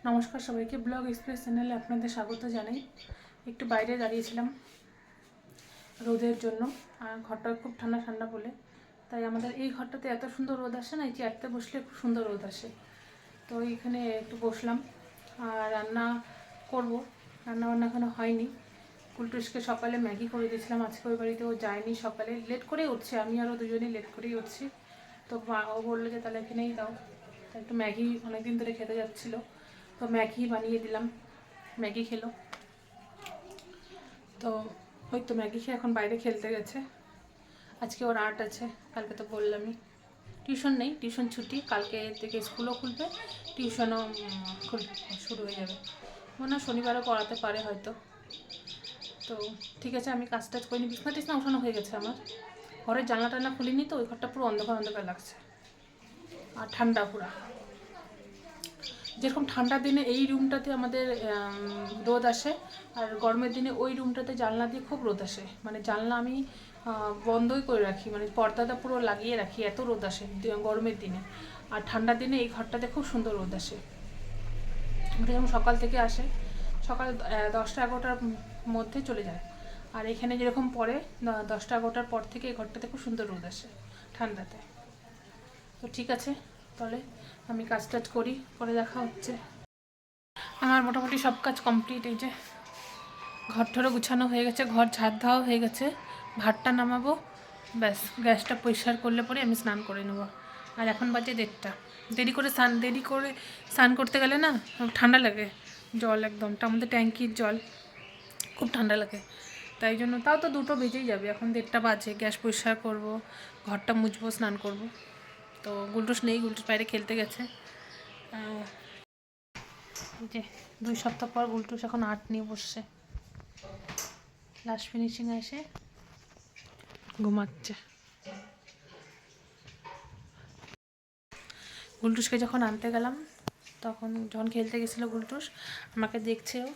নমস্কার সবাইকে, blog express চ্যানেলে আপনাদের স্বাগত জানাই। একটু বাইরে দাঁড়িয়েছিলাম রোদের জন্য, আর ঘরটা খুব ঠান্ডা ঠান্ডা বলে, তাই আমাদের এই ঘরটাতে এত সুন্দর রোদ আসে না, এই চেয়ারতে বসলে খুব সুন্দর রোদ আসে। তো এইখানে একটু বসলাম আর রান্না করব। রান্নাবান্না এখনো হয়নি। কুলটুসকে সকালে ম্যাগি করে দিয়েছিলাম, আজকে ওই বাড়িতে ও যায়নি, সকালে লেট করেই উঠছে, আমি আরও দুজনেই লেট করেই উঠছি। তো ও বললো যে তাহলে এখানেই দাও, তাই একটু ম্যাগি অনেকদিন ধরে খেতে যাচ্ছিলো, তো ম্যাগি বানিয়ে দিলাম, ম্যাগি খেলো। তো ওই তো ম্যাগি খেয়ে এখন বাইরে খেলতে গেছে। আজকে ওর আর্ট আছে, কালকে তো বললামই। টিউশন নেই, টিউশন ছুটি, কালকে থেকে স্কুলও খুলবে, টিউশনও শুরু হয়ে যাবে। মনে হয় শনিবারও পড়াতে পারে হয়তো। তো ঠিক আছে, আমি কাজ টাজ করিনি, বিছনা টিছনা উঠানো হয়ে গেছে আমার। ঘরের জানলা টান্না খুলিনি, তো ওই ঘরটা পুরো অন্ধকার অন্ধকার লাগছে আর ঠান্ডা পুরা। যেরকম ঠান্ডার দিনে এই রুমটাতে আমাদের রোদ আসে, আর গরমের দিনে ওই রুমটাতে জানলা দিয়ে খুব রোদ আসে। মানে জানলা আমি বন্ধই করে রাখি, মানে পর্দাটা পুরো লাগিয়ে রাখি, এত রোদ আসে গরমের দিনে। আর ঠান্ডার দিনে এই ঘরটাতে খুব সুন্দর রোদ আসে। ওটা যেমন সকাল থেকে আসে, সকাল 10টা-11টার মধ্যে চলে যায়। আর এখানে যেরকম পরে 10টা-11টার পর থেকে এই ঘরটাতে খুব সুন্দর রোদ আসে ঠান্ডাতে। তো ঠিক আছে, তাহলে আমি কাজ টাজ করি, পরে দেখা হচ্ছে। আমার মোটামুটি সব কাজ কমপ্লিট। এই যে ঘর ঠরও গুছানো হয়ে গেছে, ঘর ঝাড় দেওয়া হয়ে গেছে, ভাতটা নামাবো, ব্যাস গ্যাসটা পরিষ্কার করলে পরে আমি স্নান করে নেবো। আর এখন বাজে 1:30। দেরি করে স্নান করতে গেলে না ঠান্ডা লাগে, জল একদমটা আমাদের ট্যাঙ্কির জল, খুব ঠান্ডা লাগে। তাই জন্য তাও তো 2টো বেজেই যাবে, এখন 1:30 বাজে। গ্যাস পরিষ্কার করব, ঘরটা মুছবো, স্নান করব। তো গুলটুস নেই, গুলটুস বাইরে খেলতে গেছে। যে 2 সপ্তাহ পর গুলটুস এখন আর্ট নিয়ে বসছে, লাস্ট ফিনিশিং এসে ঘুমাচ্ছে। গুলটুসকে যখন আনতে গেলাম, যখন খেলতে গেছিলো গুলটুস, আমাকে দেখছেও,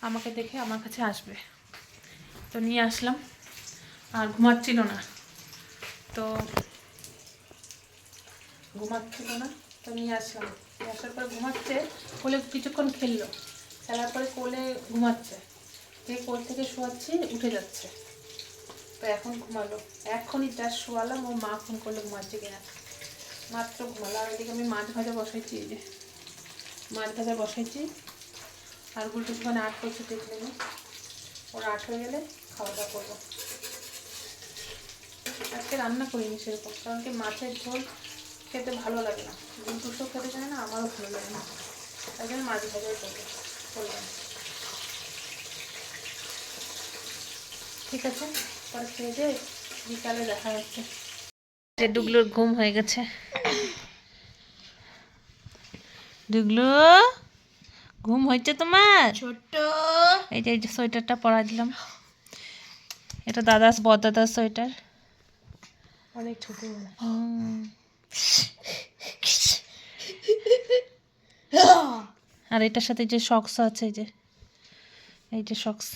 আমাকে দেখে আমার কাছে আসবে, তো নিয়ে আসলাম। আর ঘুমাচ্ছিল না, তো নিয়ে আসলাম। আসার পরে ঘুমাচ্ছে, কোলে কিছুক্ষণ খেললো, খেলার পরে কোলে ঘুমাচ্ছে। কোল থেকে শোয়াচ্ছি, উঠে যাচ্ছে। তো এখন ঘুমালো, এখনই জাস্ট শোয়ালাম, ও মা ফোন করলো ঘুমাচ্ছে কিনা, মাত্র ঘুমালো। আর ওইদিকে আমি মাছ ভাজা বসাইছি, এই যে মাছ ভাজা বসাইছি। আর গুলটুস ওখানে আট করছে দেখলে, ওরা আট হয়ে গেলে খাওয়া দাওয়া করবো। আজকে রান্না করিনি সেরকম, কারণ কি মাছের ঝোল খেতে ভালো লাগে না, গুলটুসও খেতে চায় না, আমারও ভালো লাগে না, তাই জন্য মাছ ভাজাই করলাম। ঠিক আছে, পরে খেয়ে দিয়ে বিকালে দেখা হচ্ছে। ডুগলুর ঘুম হয়ে গেছে। ডুগলু, ঘুম হয়েছে তোমার? ছোট্ট এই যে সোয়েটারটা পরা দিলাম, এটা বড়দাদার সোয়েটার, অনেক ছোট। আর এটার সাথে যে সক্স আছে, এই যে সক্স,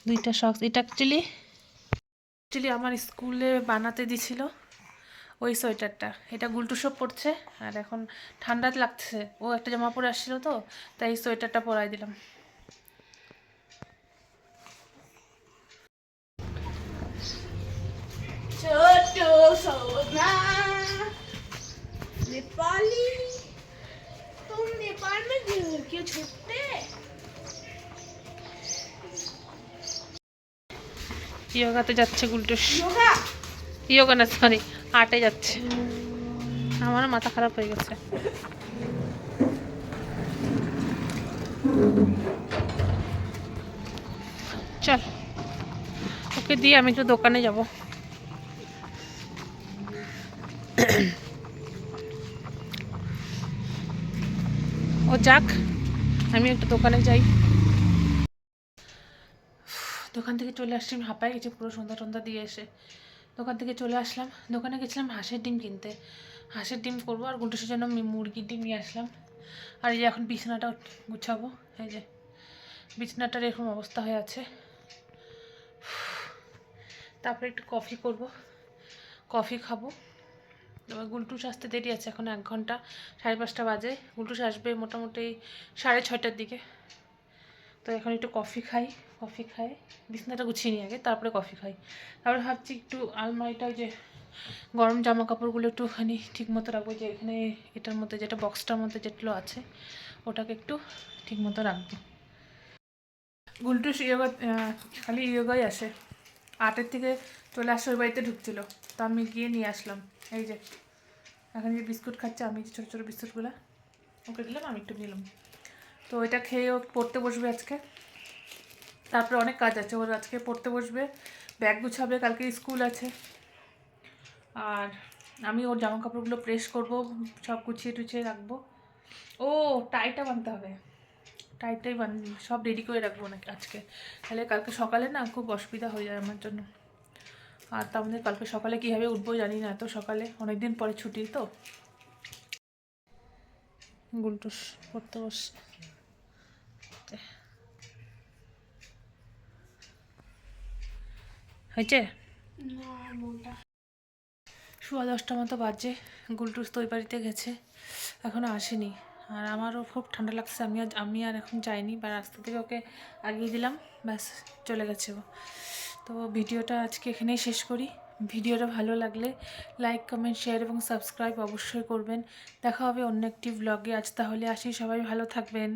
2টা সক্স। এটা অ্যাকচুয়ালি আমার স্কুলে বানাতে দিছিল ওই সোয়েটারটা। এটা গুলটুসব পরছে, আর এখন ঠান্ডা লাগছে, ও একটা জামা পরে আসছিল, তো তাই এই সোয়েটারটা পরাই দিলাম। ছোট সোনা नेपाली, तुम नेपाल में क्यों छुपते? योगाতে যাচ্ছে গুলটুস, योगा না সরি, আটে যাচ্ছে। আমারও মাথা খারাপ হয়ে গেছে। চল, ওকে দিয়ে আমি একটু দোকানে যাব। ও যাক, আমি একটু দোকানে যাই। দোকান থেকে চলে আসছি, আমি হাঁপাই গেছি পুরো, সন্ধ্যা টন্ধা দিয়ে এসে দোকান থেকে চলে আসলাম। দোকানে গেছিলাম হাঁসের ডিম কিনতে, হাঁসের ডিম করবো, আর গুলটুসের জন্য মুরগির ডিম নিয়ে আসলাম। আর এই যে এখন বিছানাটা গুছাবো, এই যে বিছানাটার এরকম অবস্থা হয়ে আছে। তারপরে একটু কফি করব, কফি খাবো, এবার গুলটুস আসতে দেরি আছে, এখন 1 ঘন্টা, 5:30 বাজে। গুলটুস আসবে মোটামুটি 6:30টার দিকে। তো এখন একটু কফি খাই, বিছনাটা গুছিয়ে নিই আগে, তারপরে কফি খাই। তারপরে ভাবছি একটু আলমারিটা, ওই যে গরম জামা কাপড়গুলো একটুখানি ঠিক মতো রাখবো, যে এখানে এটার মধ্যে যেটা বক্সটার মধ্যে যেগুলো আছে ওটাকে একটু ঠিক মতো রাখবো। গুলটুস ইয়োগা, খালি ইয়োগাই আসে, 8-এর থেকে চলে আসে, ওই বাড়িতে ঢুকছিল, তো আমি গিয়ে নিয়ে আসলাম। এই যে এখন যে বিস্কুট খাচ্ছে, আমি যে ছোটো ছোটো বিস্কুটগুলো ওকে দিলাম, আমি একটু নিলাম। তো এটা খেয়ে ও পড়তে বসবে আজকে। তারপরে অনেক কাজ আছে ওর, আজকে পড়তে বসবে, ব্যাগ গুছাবে, কালকে স্কুল আছে। আর আমি ওর জামা কাপড়গুলো প্রেস করব, সব গুছিয়ে টুছিয়ে রাখবো। ও টাইটা বাঁধতে হবে, টাইটাই সব রেডি করে রাখবো নাকি আজকে, তাহলে কালকে সকালে না খুব অসুবিধা হয়ে যায় আমার জন্য। আর তার মধ্যে কালকে সকালে কীভাবে উঠবো জানি না, এত সকালে, অনেকদিন পরে ছুটি তো। গুলটুস পড়তে বস হয়েছে, 10:15 মতো বাজে। গুলটুস তো ওই বাড়িতে গেছে, এখনও আসেনি। আর আমারও খুব ঠান্ডা লাগছে, আমি আর এখন যাইনি, বা রাস্তা থেকে ওকে আগিয়ে দিলাম, ব্যাস চলে গেছে ও। তো ভিডিওটা আজকে এখানেই শেষ করি। ভিডিওটা ভালো লাগলে লাইক, কমেন্ট, শেয়ার এবং সাবস্ক্রাইব অবশ্যই করবেন। দেখা হবে অন্য একটি ব্লগে। আজ তাহলে আসি, সবাই ভালো থাকবেন।